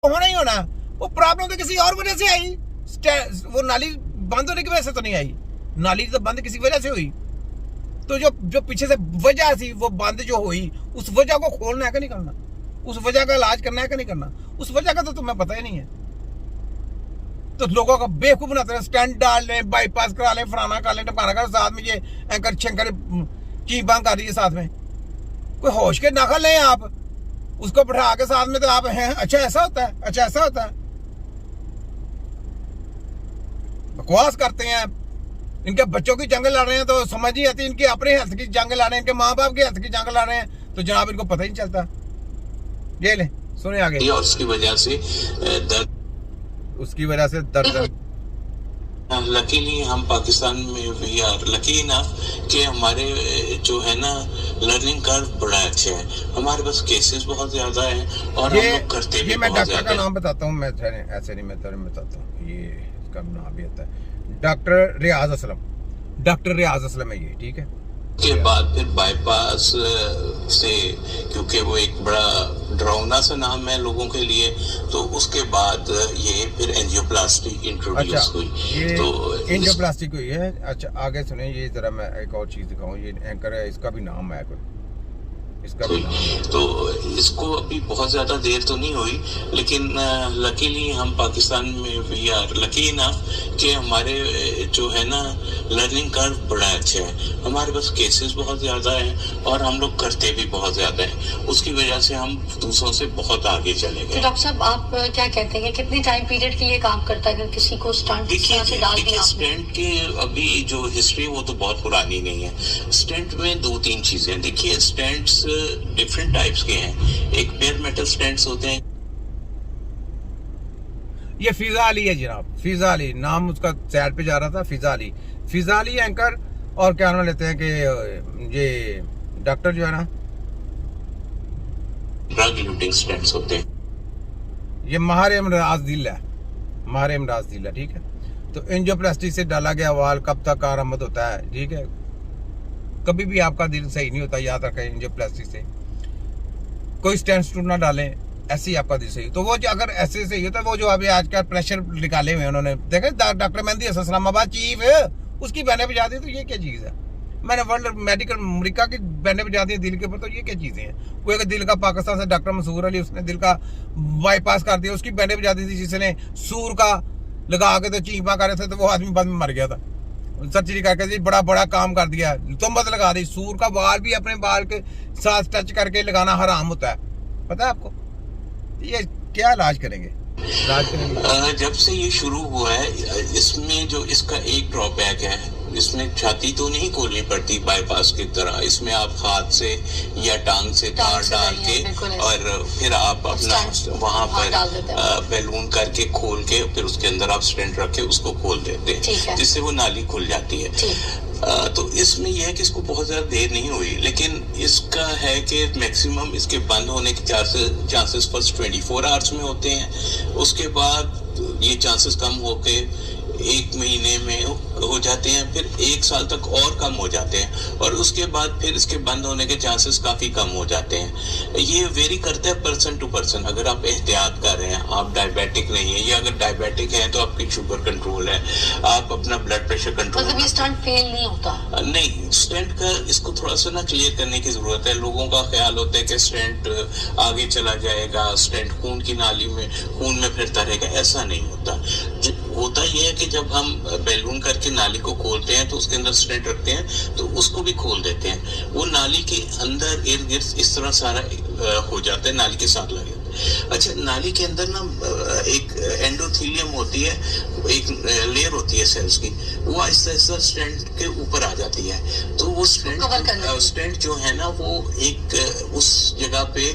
तो होना ही होना। वो प्रॉब्लम तो किसी और वजह से आई, वो नाली बंद होने की वजह से तो नहीं आई, नाली तो बंद किसी वजह से हुई। तो जो पीछे से वजह थी वो बंद जो हुई, उस वजह को खोलना है कि नहीं करना, उस वजह का इलाज करना है कि नहीं करना, उस वजह का तो तुम्हें पता ही नहीं है। तो लोगों का बेवकूफ बनाते हैं, स्टैंड डाल लें, बाईपास करा लें, फलाना कर लें, टपाना कर, साथ में ये एंकर छंकर की बांग कर रही है साथ में। कोई होश के नाखा लें आप, उसको बैठा के साथ में तो आप हैं अच्छा ऐसा होता है, अच्छा ऐसा होता है। बकवास करते हैं। इनके बच्चों की जंग लड़ रहे हैं तो समझ नहीं आती, इनके अपने हेल्थ की जंग लड़ रहे हैं, इनके माँ बाप की हेल्थ की जंग लड़ रहे हैं, तो जनाब इनको पता ही नहीं चलता। ये ले सुने आगे। और उसकी वजह से दर्द लकीली हम पाकिस्तान में वी आर लकी इनफ कि हमारे जो है ना लर्निंग कर्व बड़ा अच्छा है, हमारे पास केसेस बहुत ज्यादा है और हम लोग करते भी मैं बहुत डॉक्टर का नाम बताता हूँ, मैं ऐसे नहीं, मैं तेरे बताता हूँ, ये इसका नाम भी आता है डॉक्टर रियाज असलम, डॉक्टर रियाज असलम है ये, ठीक है। के बाद फिर बाईपास से, क्योंकि वो एक बड़ा डरावना सा नाम है लोगों के लिए, तो उसके बाद ये फिर एंजियोप्लास्टी इंट्रोड्यूस हुई। तो एंजियोप्लास्टी हुई है। अच्छा आगे सुने, ये जरा मैं एक और चीज दिखाऊं, ये एंकर है, इसका भी नाम है कोई, इसका भी नाम है। तो इसको अभी बहुत ज्यादा देर तो नहीं हुई, लेकिन लकीली हम पाकिस्तान में वी आर लकी ना कि हमारे जो है ना लर्निंग कर्व बड़ा अच्छा है, हमारे पास केसेस बहुत ज्यादा हैं और हम लोग करते भी बहुत ज्यादा हैं, उसकी वजह से हम दूसरों से बहुत आगे चले गए। तो डॉक्टर साहब आप क्या कहते हैं, कितने टाइम पीरियड के लिए काम करता है अगर किसी को स्टंट से डाल दिया? स्टेंट की अभी जो हिस्ट्री वो तो बहुत पुरानी नहीं है। स्टेंट में 2-3 चीजें देखिए, स्टेंट्स डिफरेंट टाइप्स के हैं। एक पेयर मेटल स्टेंट्स होते हैं, ये फिजा अली है जनाब, फिजा अली नाम उसका, साइड पे जा रहा था, फिजा अली एंकर। और क्या नाम लेते हैं कि ये डॉक्टर जो है ना, ड्रग लूटिंग स्टेंट्स होते हैं, ये माहिर इमराज दिल है, माहिर इमराज दिल है, ठीक है। तो एंजियोप्लास्टी से डाला गया वाल कब तक आरामद होता है, ठीक है। कभी भी आपका दिल सही नहीं होता, याद रखें। एंजियोप्लास्टी से कोई स्टेंट ना डालें, ऐसे ही आपका दिल सही। तो वो जो अगर ऐसे सही होता है, वो जो अभी आज का प्रेशर निकाले हुए उन्होंने, देखे डॉक्टर मेहंदी हसन इस्लामाबाद चीफ, उसकी बहने बजा दी, तो ये क्या चीज़ है। मैंने वर्ल्ड मेडिकल अमेरिका की बहने बजा दी दिल के ऊपर, तो ये क्या चीज़ें हैं। कोई अगर दिल का पाकिस्तान से डॉक्टर मंसूर अली, उसने दिल का बाईपास कर दिया, उसकी बहने बजा दी थी, जिसने सूर का लगा के तो चीपा कर रहे थे, तो वो आदमी बाद में मर गया था। सर्जरी करके जी बड़ा काम कर दिया, तुम्बत लगा दी। सूर का बाल भी अपने बाल के साथ टच करके लगाना हराम होता है, पता है आपको। ये क्या इलाज करेंगे, जब से ये शुरू हुआ है, इसमें जो इसका एक ड्रॉबैक है, इसमें छाती तो नहीं खोलनी पड़ती बाईपास की तरह, इसमें आप हाथ से या टांग से तार डाल के और फिर आप अपना वहां पर बैलून करके खोल के फिर उसके अंदर आप स्टेंट रख के उसको खोल देते हैं, जिससे वो नाली खुल जाती है। तो इसमें यह है कि इसको बहुत ज्यादा देर नहीं हुई, लेकिन इसका है कि मैक्सिमम इसके बंद होने के चांसेस फर्स्ट 24 आवर्स में होते हैं, उसके बाद ये चांसेस कम होके 1 महीने में हो जाते हैं, फिर 1 साल तक और कम हो जाते हैं, और उसके बाद फिर इसके बंद होने के चांसेस काफी कम हो जाते हैं। ये वेरी करता है पर्सन टू पर्सन। अगर आप एहतियात कर रहे हैं, आप डायबिटिक नहीं है, या अगर डायबिटिक है तो आपकी शुगर कंट्रोल है, आप अपना ब्लड प्रेशर कंट्रोल, मतलब ये स्टंट फेल नहीं होता। नहीं, स्टेंट का इसको थोड़ा सा ना क्लियर करने की जरूरत है। लोगों का ख्याल होता है कि स्टेंट आगे चला जाएगा, स्टेंट खून की नाली में खून में फिरता रहेगा, ऐसा नहीं होता। होता यह है कि जब हम बैलून करके नाली को खोलते हैं तो उसके अंदर स्टेंट रखते हैं, तो उसको भी खोल देते हैं, वो नाली के अंदर इर्द गिर्द इस तरह सारा हो जाता है, नाली के साथ लगे। अच्छा, नाली के अंदर ना एक एंडोथेलियम होती है, एक लेयर होती है सेल्स की, वो आहिस्ता आहिस्ता स्टेंट के ऊपर आ जाती है, तो वो स्टेंट जो है ना वो एक उस जगह पे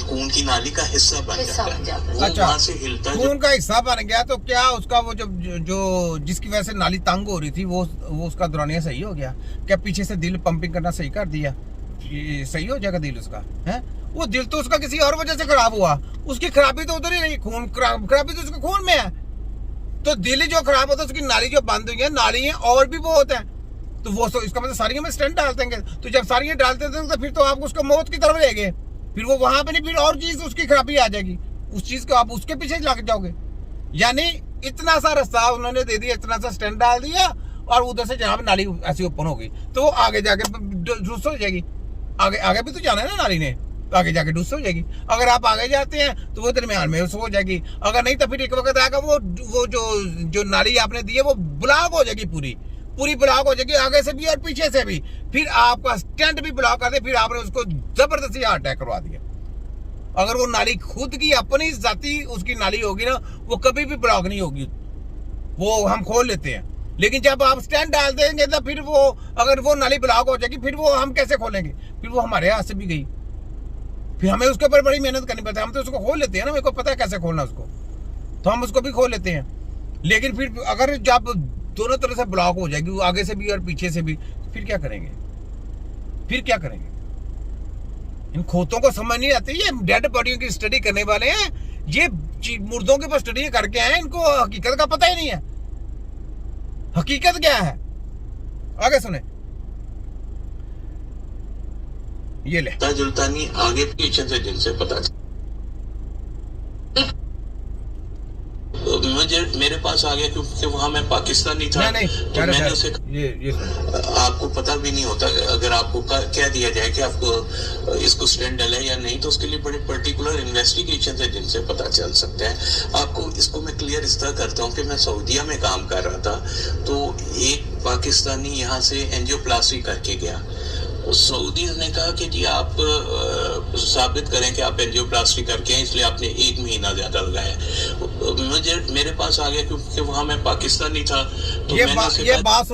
खून की नाली का हिस्सा बन जाता है। वो अच्छा, वहां से हिलता है, खून का हिस्सा बन गया, तो क्या उसका वो जो जिसकी वजह से नाली तंग हो रही थी, वो उसका दौरानिया सही हो गया क्या? पीछे से दिल पंपिंग करना सही कर दिया, सही हो जाएगा दिल उसका, है? वो दिल तो उसका किसी और वजह से खराब हुआ, उसकी खराबी तो उधर ही नहीं, खून खराबी तो उसके खून में है। तो दिल जो खराब होता है, उसकी नाली जो बंद हुई है, नाली और भी बहुत है, तो वो इसका मतलब सारी में स्टेंट डाल देंगे। तो जब सारी डालते थे तो फिर तो आप उसको मौत की तरफ ले गए, फिर वो वहां पे नहीं, फिर और चीज उसकी खराबी आ जाएगी। उस चीज को आप उसके पीछे लग जाओगे। यानी इतना सा रास्ता उन्होंने दे दिया, इतना सा स्टैंड डाल दिया और उधर से जहां पे नाली ऐसी ओपन होगी तो वो आगे जाके दुरुस्त हो जाएगी। आगे आगे भी तो जाना है ना नाली ने, तो आगे जाके दुरुस्त हो जाएगी। अगर आप आगे जाते हैं तो वो दरमियान में हो जाएगी, अगर नहीं तो फिर एक वक्त आएगा वो जो नाली आपने दी है वो ब्लॉक हो जाएगी, पूरी ब्लॉक हो जाएगी, आगे से भी और पीछे से भी। फिर आपका स्टैंड भी ब्लॉक कर दे, फिर आपने उसको जबरदस्ती हार्ट अटैक करवा दिया। अगर वो नाली खुद की अपनी जाती उसकी नाली होगी ना, वो कभी भी ब्लॉक नहीं होगी, वो हम खोल लेते हैं। लेकिन जब आप स्टैंड डाल देंगे तो फिर वो अगर वो नाली ब्लॉक हो जाएगी, फिर वो हम कैसे खोलेंगे? फिर वो हमारे हाथ से भी गई, फिर हमें उसके ऊपर बड़ी मेहनत करनी पड़ती है। हम तो उसको खोल लेते हैं ना, मेरे को पता है कैसे खोलना उसको, तो हम उसको भी खोल लेते हैं। लेकिन फिर अगर जब दोनों तरफ से ब्लॉक हो जाएगी, आगे से भी और पीछे से भी, फिर क्या करेंगे? इन खोतों को समझ नहीं आती। ये डेड बॉडियों की स्टडी करने वाले हैं, ये मुर्दों के ऊपर स्टडी करके आए, इनको हकीकत का पता ही नहीं है। हकीकत क्या है? आगे सुने, ये ले जुलता नहीं, आगे पीछे से जिनसे पता मुझे मेरे पास आ गया क्योंकि वहां मैं पाकिस्तानी था। नहीं, तो मैंने उसे ये आपको पता भी नहीं होता, अगर आपको कह दिया जाए कि आपको इसको स्टैंड डला है या नहीं, तो उसके लिए बड़े पर्टिकुलर इन्वेस्टिगेशन है जिनसे पता चल सकता है। आपको इसको मैं क्लियर इस तरह करता हूँ कि मैं सऊदीया में काम कर रहा था, तो एक पाकिस्तानी यहाँ से एंजियोप्लास्टी करके गया। सऊदी ने कहा कि जी आप साबित करें कि आप एंजियोप्लास्टी करके हैं, इसलिए आपने 1 महीना ज्यादा लगाया। मेरे पास आ गया क्योंकि वहां मैं पाकिस्तानी था, तो बात